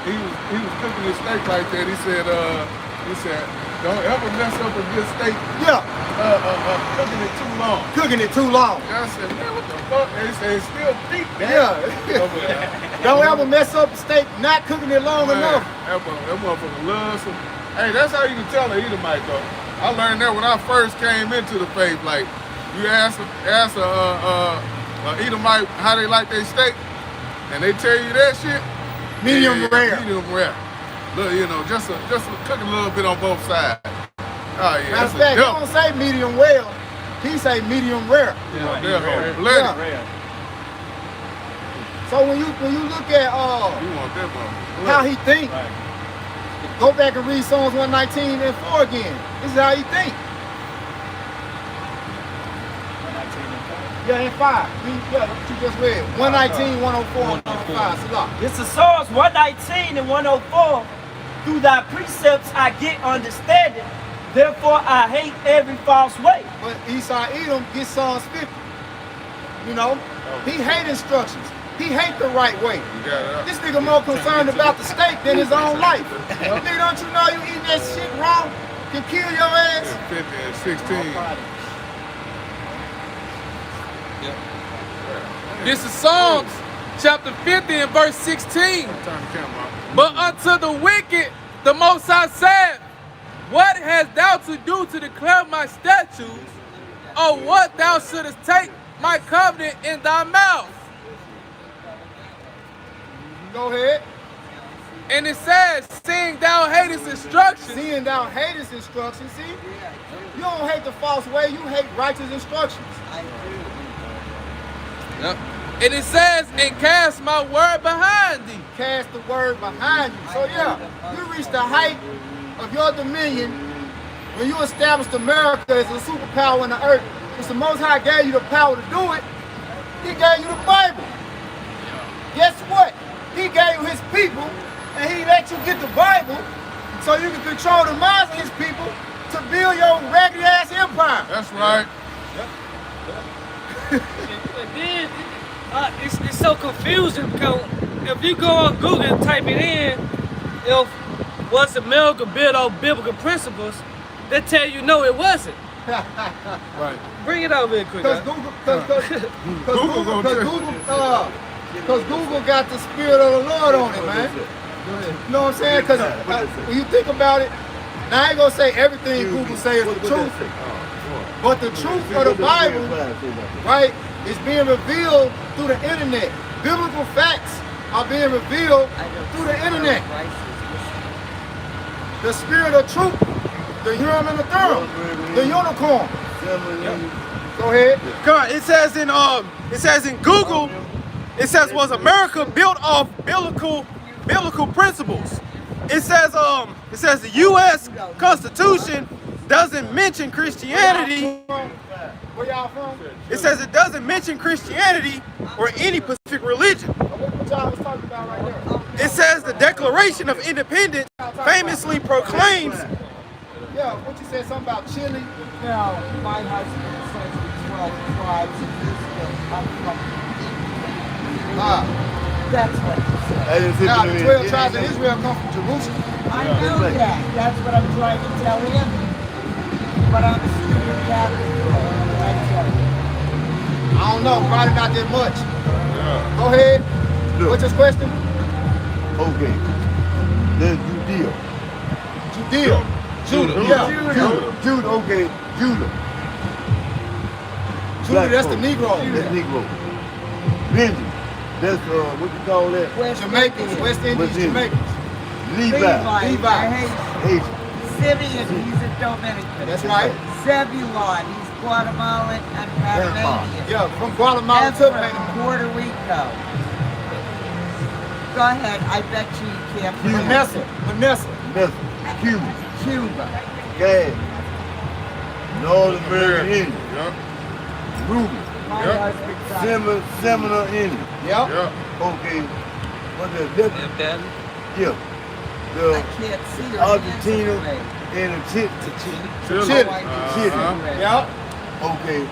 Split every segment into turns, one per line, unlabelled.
he was cooking his steak like that. He said, don't ever mess up a good steak.
Yeah.
Cooking it too long.
Cooking it too long.
I said, man, what the fuck? They said it's still deep, man.
Yeah. Don't ever mess up a steak not cooking it long enough.
That motherfucker loves some. Hey, that's how you can tell an Edomite though. I learned that when I first came into the faith. Like, you ask a Edomite how they like their steak, and they tell you that shit.
Medium rare.
Medium rare. Look, you know, just cooking a little bit on both sides. Oh yeah.
Matter of fact, he don't say medium well. He say medium rare.
Yeah.
So when you look at
you want that one.
how he think, go back and read Psalms 119 and 4 again. This is how he think.
119 and 4?
Yeah, and 5. Yeah, what you just read. 119, 104, and 105. Salah.
This is Psalms 119 and 104. Through thy precepts I get understanding. Therefore I hate every false way.
But Esau Edom gets Psalms 50. You know, he hate instructions. He hate the right way. This nigga more concerned about the steak than his own life. Nigga, don't you know you eating that shit wrong can kill your ass?
50 and 16.
This is Psalms chapter 50 and verse 16. But unto the wicked, the Most High said, what hast thou to do to declare my statutes, or what thou shouldest take my covenant in thy mouth?
Go ahead.
And it says, seeing thou hatest instruction.
Seeing thou hatest instruction, see? You don't hate the false way, you hate righteous instructions.
Yep. And it says, and cast my word behind thee.
Cast the word behind you. So yeah, you reach the height of your dominion when you established America as a superpower in the earth. It's the Most High gave you the power to do it. He gave you the Bible. Guess what? He gave you his people, and he let you get the Bible so you can control the minds of his people to build your raggedy ass empire.
That's right.
And then it's so confusing because if you go on Google and type it in, was America built on biblical principles, they tell you no, it wasn't.
Right.
Bring it out real quick.
Because Google got the spirit of the Lord on it, man. You know what I'm saying? Because when you think about it, now I ain't gonna say everything Google say is the truth, but the truth of the Bible, right, is being revealed through the internet. Biblical facts are being revealed through the internet. The spirit of truth, the Urim and the Thummim, the unicorn. Go ahead.
Come on, it says in Google, it says, was America built off biblical principles? It says the U.S. Constitution doesn't mention Christianity.
Where y'all from?
It says it doesn't mention Christianity or any specific religion.
What y'all was talking about right there?
It says the Declaration of Independence famously proclaims.
Yeah, what you said, something about Chile?
Now, my husband says the 12 tribes of Israel come from That's what he said.
Now, the 12 tribes of Israel come from Jerusalem.
I know that. That's what I'm trying to tell him. But I'm a stupid Catholic. I tell you.
I don't know, probably not that much.
Yeah.
Go ahead.
Look.
What's your question?
Okay. There's Judea.
Judea.
Judah.
Yeah.
Judah, okay. Judah.
Judah, that's the Negro.
That's Negro. Benjamin. That's, what you call that?
Jamaicans, West Indies, Jamaicans.
Levi. Haitian.
Simeon, he's a Dominican.
That's right.
Zebulon, he's Guatemalan and Panamanian.
Yeah, from Guatemala to
Ephraim,
Panama.
Puerto Rico. Go ahead, I bet you can't.
Vanessa.
Cuba.
Cuba.
Gad. North American Indian.
Yeah.
Ruby.
My
Yep.
husband's
Seminole Indian.
Yep.
Yeah.
Okay. What's that? Yeah.
I
The
can't see her.
Argentina and the Chile.
Chile.
Yep. Okay.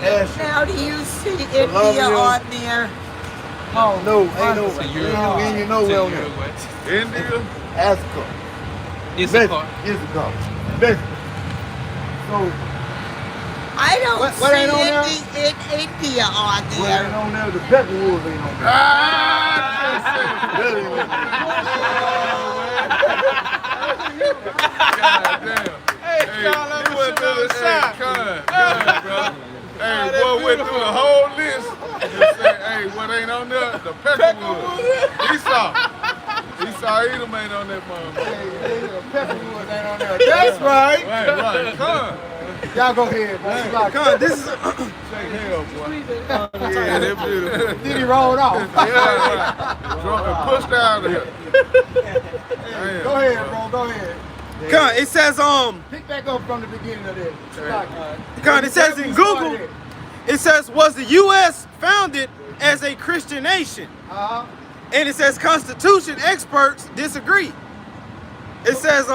Asher.
Now do you see India
Colombia.
on there?
Oh,
No, ain't no,
Uruguay.
ain't nowhere on there.
Uruguay.
India.
Africa.
It's a car.
Mexico. Mexico. So,
I don't
What ain't on there?
see any in India on
what ain't
there.
on there? The Peckerwoods ain't on there. That ain't on
God damn. Hey, you went through the shot. Con, bro. Hey, boy went through the whole list and said, hey, what ain't on there? The Peckerwood. Esau Edom ain't on that motherfucker.
The Peckerwoods ain't on there. That's right.
Right, come.
Y'all go ahead, boy.
Come on, this is
Shake hell, boy. Yeah, they're beautiful.
Then he rolled off.
Yeah, right. Drunk and pushed out of here. Damn.
Go ahead, bro. Go ahead.
come on, it says
Pick back up from the beginning of that.
come on, it says in Google, it says was the US founded as a Christian nation? And it says Constitution experts disagree. It says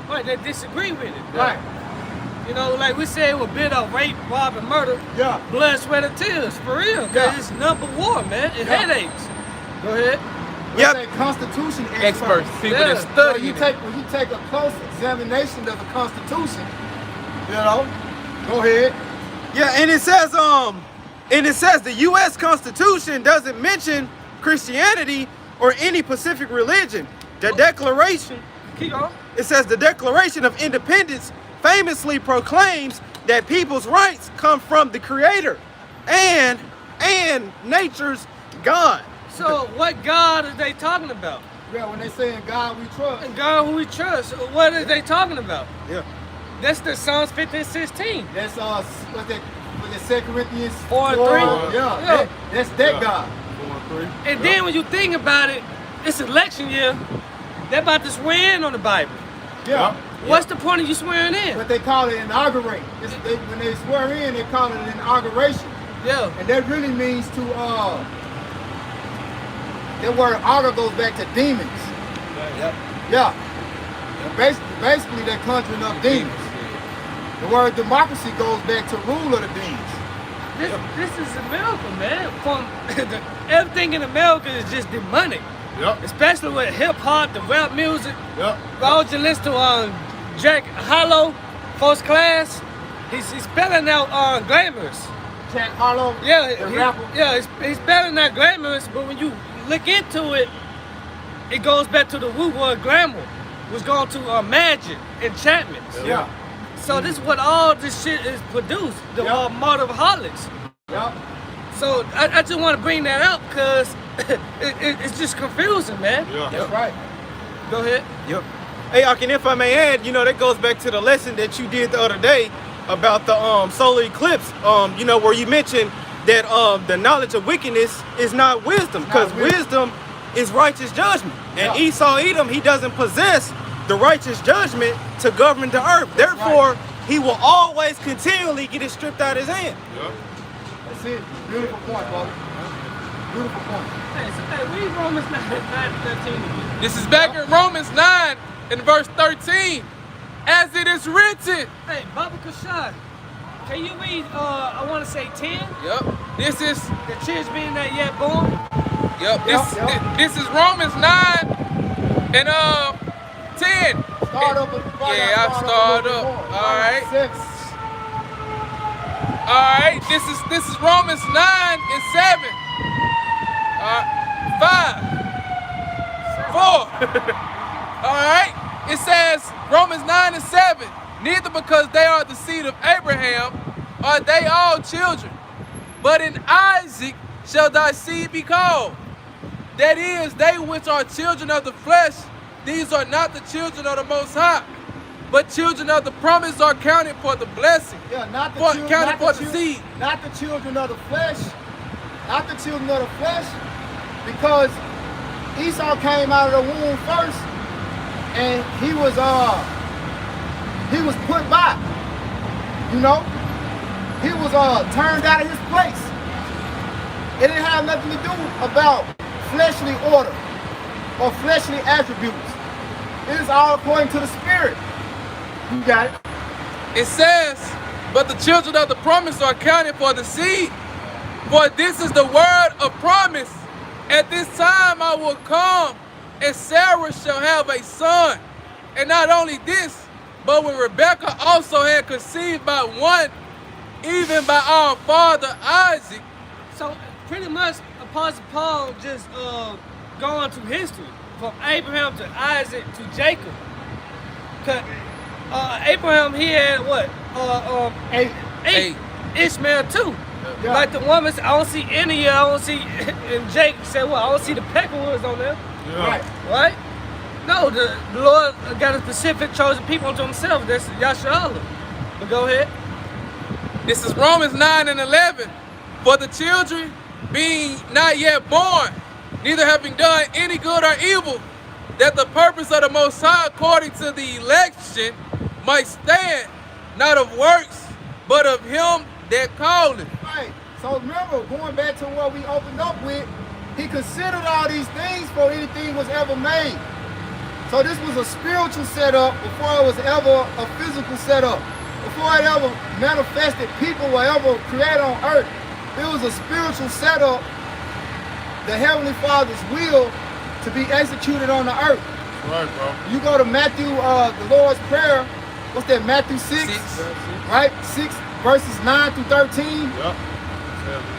Right, they disagree with it.
Right.
You know, like we said, it was a bit of rape, rob, and murder.
Yeah.
Blood, sweat, and tears, for real. Cause
Yeah.
it's number one, man. It headaches. Go ahead.
Yep.
Yep.
Constitution
Experts, people
Yeah.
that
So
study
you
it.
take when you take a close examination of the Constitution, you know. Go ahead.
yeah, and it says the US Constitution doesn't mention Christianity or any Pacific religion. The Declaration,
Keep on.
it says the Declaration of Independence famously proclaims that people's rights come from the Creator and nature's God.
So what God are they talking about?
Yeah, when they say in God we trust.
And God who we trust. What are they talking about?
Yeah.
That's the Psalms 15:16.
That's what's that? Was it 2 Corinthians
4 and 3?
Yeah,
Yeah.
that's that God.
4 and 3.
And then when you think about it, it's election year. They're about to swear in on the Bible.
Yeah.
What's the point of you swearing in?
But they call it inaugurate. When they swear in, they call it an inauguration.
Yeah.
And that really means to, that word augur goes back to demons. Yeah. And basically they're conjuring up demons. The word democracy goes back to rule of the demons.
This is America, man. From everything in America is just demonic.
Yep.
Especially with hip hop, the rap music.
Yep.
I was just listening to Jack Harlow, First Class. He's spelling out glamorous.
Jack Harlow,
Yeah,
the rapper.
yeah, he's spelling out glamorous, but when you look into it, it goes back to the root word glamour, which going to magic, enchantments.
Yeah.
So this is what all this shit is produced, the
Yeah.
modern harlots.
Yeah.
So I just want to bring that up because it's just confusing, man.
Yeah.
That's right.
Go ahead.
Yep. Hey, Akin, if I may add, you know, that goes back to the lesson that you did the other day about the solar eclipse, you know, where you mentioned that the knowledge of wickedness is not wisdom, because wisdom is righteous judgment. And
Yeah.
Esau Edom, he doesn't possess the righteous judgment to govern the earth. Therefore, he will always continually get it stripped out of his hand.
Yep.
That's it. Beautiful point, brother. Beautiful point.
Hey, read Romans 9:13 again.
This is back in Romans 9 in verse 13. As it is written.
Hey, Baba Kashan, can you read, I want to say 10?
Yep. This is
The church being not yet born?
This is Romans 9 and 10.
Start up.
Yeah, I'll start up. All right.
6.
All right. This is Romans 9 and 7. 5. 4. All right. It says Romans 9 and 7. Neither because they are the seed of Abraham are they all children, but in Isaac shall thy seed be called. That is, they which are children of the flesh, these are not the children of the Most High, but children of the promise are counted for the blessing.
Yeah, not the
Counted
children,
for the seed.
Not the children of the flesh. Not the children of the flesh, because Esau came out of the womb first, and he was put by. You know, he was turned out of his place. It didn't have nothing to do about fleshly order or fleshly attributes. It is all according to the Spirit. You got it.
It says, but the children of the promise are counted for the seed. For this is the word of promise. At this time I will come, and Sarah shall have a son. And not only this, but when Rebekah also had conceived by one, even by our father Isaac.
So pretty much Apostle Paul just going through history from Abraham to Isaac to Jacob. 'Cause Abraham, he had what? Eight. Ishmael too.
Yeah.
Like the woman said, I don't see any of I don't see, and Jacob said, well, I don't see the peckerwoods on there.
Yeah.
Right.
Right? No, the Lord got a specific chosen people unto himself. That's Yasharallah. But go ahead.
This is Romans 9 and 11. For the children being not yet born, neither having done any good or evil, that the purpose of the Most High according to the election might stand, not of works, but of him that called it.
Right. So remember, going back to what we opened up with, he considered all these things before anything was ever made. So this was a spiritual setup before it was ever a physical setup. Before it ever manifested, people were ever created on earth. It was a spiritual setup, the Heavenly Father's will to be executed on the earth.
Right, bro.
You go to Matthew, the Lord's Prayer, what's that, Matthew 6? Right? 6 verses 9 through 13.
Yep.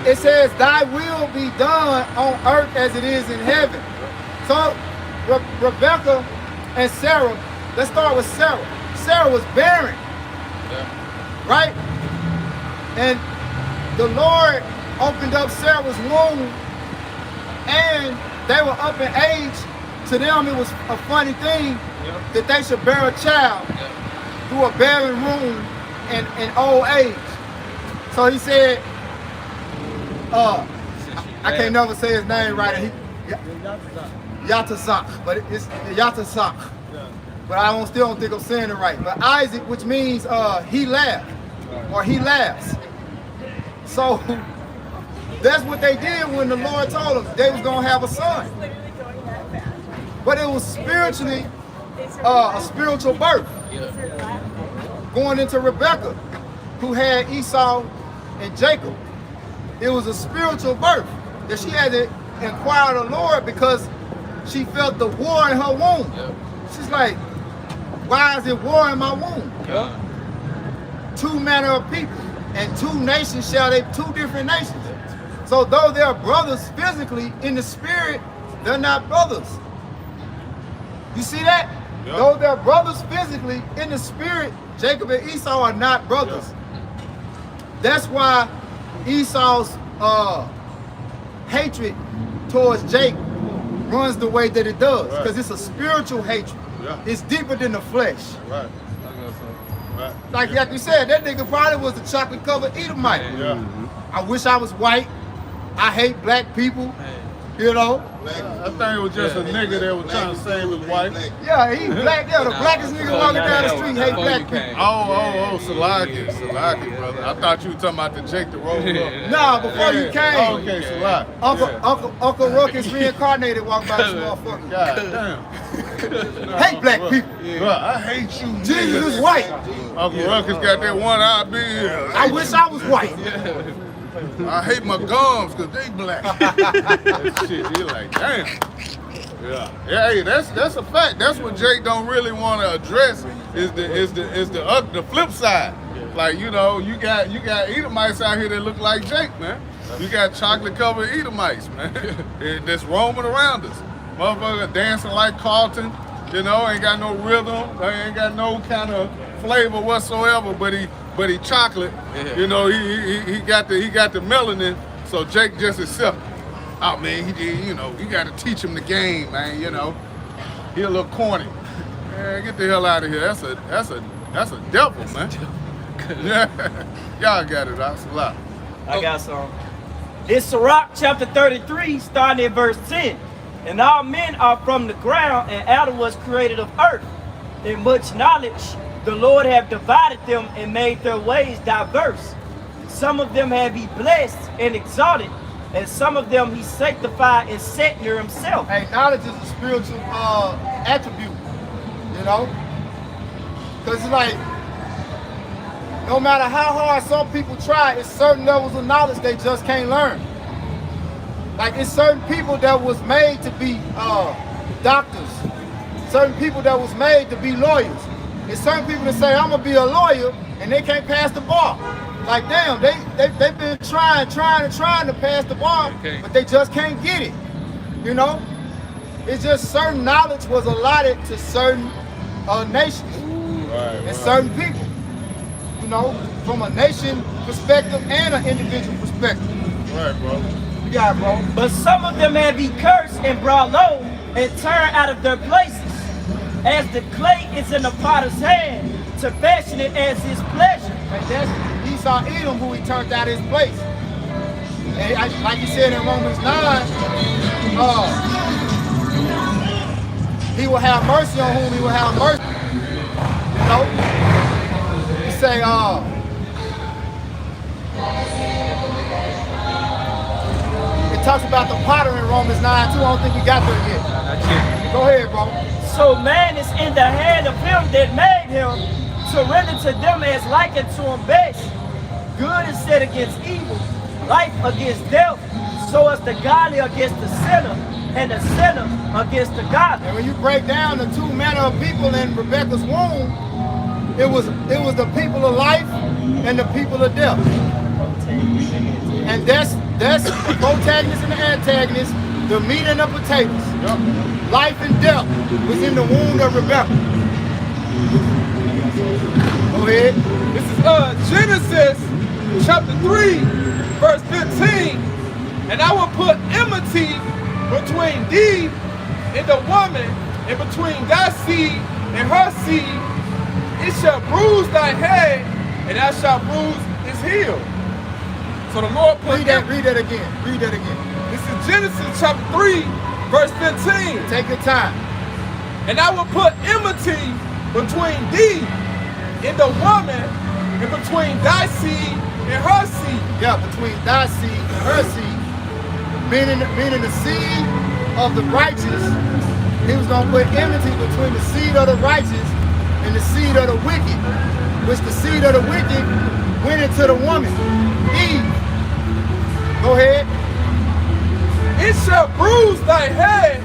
It says, thy will be done on earth as it is in heaven. So Rebekah and Sarah, let's start with Sarah. Sarah was barren, right? And the Lord opened up Sarah's womb and they were up in age. To them, it was a funny thing that they should bear a child through a barren womb in old age. So he said, I can't never say his name right. Yatazak, but it's Yatazak. But I still don't think I'm saying it right. But Isaac, which means he laughed, or he laughs. So that's what they did when the Lord told them they was gonna have a son. But it was spiritually a spiritual birth. Going into Rebekah, who had Esau and Jacob. It was a spiritual birth that she had to inquire of the Lord because she felt the war in her womb. She's like, why is it war in my womb? Two manner of people and two nations shall they, two different nations. So though they're brothers physically, in the spirit, they're not brothers. You see that? Though they're brothers physically, in the spirit, Jacob and Esau are not brothers. That's why Esau's hatred towards Jacob runs the way that it does, because it's a spiritual hatred. It's deeper than the flesh.
Right.
Like you said, that nigga probably was a chocolate-covered Edomite. I wish I was white. I hate black people. You know?
I think it was just a nigga that was trying to save his wife.
Yeah, he black. Yeah, the blackest nigga walking down the street hate black people. Salaki, brother. I thought you were talking about the Jake the Roller. Nah, before you came.
Okay, Salaki.
Uncle Ruckus reincarnated walked by this motherfucker.
God damn.
Hate black people.
Bro, I hate you.
Jesus is white.
Uncle Ruckus got that one eye beard.
I wish I was white.
I hate my gums because they black. That shit, you're like, damn. Yeah, hey, that's a fact. That's what Jake don't really want to address is the flip side. Like, you know, you got Edomites out here that look like Jake, man. You got chocolate covered Edomites, man, that's roaming around us. Motherfucker dancing like Carlton, you know, ain't got no rhythm, ain't got no kind of flavor whatsoever, but he chocolate, you know, he got the melanin, so Jake just accept. Oh man, you know, you got to teach him the game, man. You know, he a little corny. Man, get the hell out of here. That's a devil, man. Yeah, y'all got it. That's a lot.
I got some. It's Sirach chapter 33, starting at verse 10. And all men are from the ground, and Adam was created of earth. In much knowledge, the Lord have divided them and made their ways diverse. Some of them have he blessed and exalted, and some of them he sanctified and set near himself.
Hey, knowledge is a spiritual attribute, you know? Because it's like, no matter how hard some people try, it's certain levels of knowledge they just can't learn. Like it's certain people that was made to be doctors. Certain people that was made to be lawyers. It's certain people that say, I'm gonna be a lawyer, and they can't pass the bar. Like damn, they've been trying to pass the bar, but they just can't get it. You know? It's just certain knowledge was allotted to certain nations and certain people. You know, from a nation perspective and an individual perspective.
Right, bro.
You got it, bro.
But some of them may be cursed and brought low and turned out of their places, as the clay is in the potter's hand to fashion it as his pleasure.
And that's Esau Edom who he turned out his place. And like he said in Romans 9, he will have mercy on whom he will have mercy. You know? He say, it talks about the potter in Romans 9 too. I don't think we got there yet. Go ahead, bro.
So man is in the hand of him that made him to render to them as likened to him best. Good is set against evil, life against death, so is the godly against the sinner, and the sinner against the godly.
And when you break down the two manner of people in Rebecca's womb, it was the people of life and the people of death. And that's the protagonist and the antagonist, the meat and the potatoes. Life and death was in the womb of Rebecca. Go ahead.
This is Genesis chapter 3, verse 15. And I will put enmity between thee and the woman, and between thy seed and her seed. It shall bruise thy head, and thou shalt bruise his heel. So the Lord put
read that again. Read that again.
This is Genesis chapter 3, verse 15.
Take your time.
And I will put enmity between thee and the woman, and between thy seed and her seed.
Yeah, between thy seed and her seed, meaning the seed of the righteous. He was going to put enmity between the seed of the righteous and the seed of the wicked, which the seed of the wicked went into the woman, Eve. Go ahead.
It shall bruise thy head,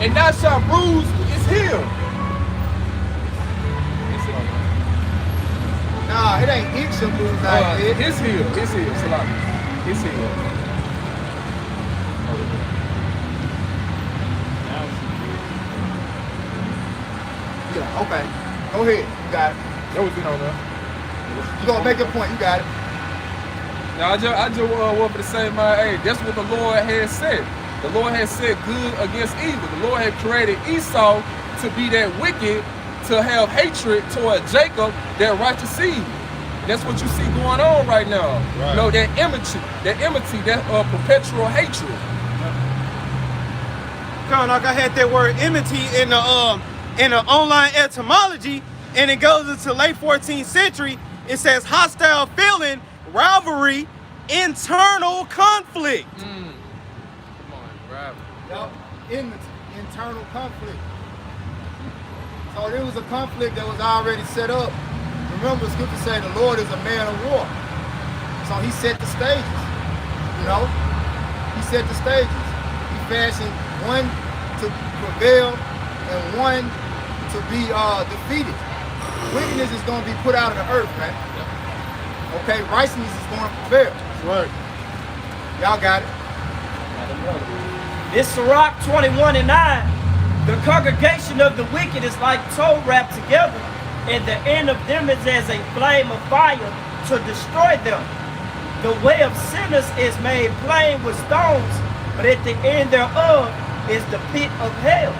and thou shalt bruise his heel.
Nah, it ain't it shall bruise thy head.
His heel, Salami. His heel.
Yeah, okay. Go ahead. You got it.
That was it on there.
You gonna make a point. You got it.
Now, I just want to say, hey, that's what the Lord has said. The Lord has said good against evil. The Lord had created Esau to be that wicked, to have hatred toward Jacob, that righteous seed. That's what you see going on right now. Right. You know, that enmity, that perpetual hatred.
Kind of like I had that word enmity in the online etymology, and it goes into late 14th century. It says hostile feeling, rivalry, internal conflict.
Come on, rivalry.
Yep. Enmity, internal conflict. So there was a conflict that was already set up. Remember, Scripture say the Lord is a man of war. So he set the stages. You know, he set the stages. He fashioned one to prevail and one to be defeated. Wickedness is going to be put out of the earth, man. Okay, righteousness is going to prevail.
That's right.
Y'all got it.
This Sirach 21 and 9. The congregation of the wicked is like tow wrapped together, and the end of them is as a flame of fire to destroy them. The way of sinners is made plain with stones, but at the end thereof is the pit of hell.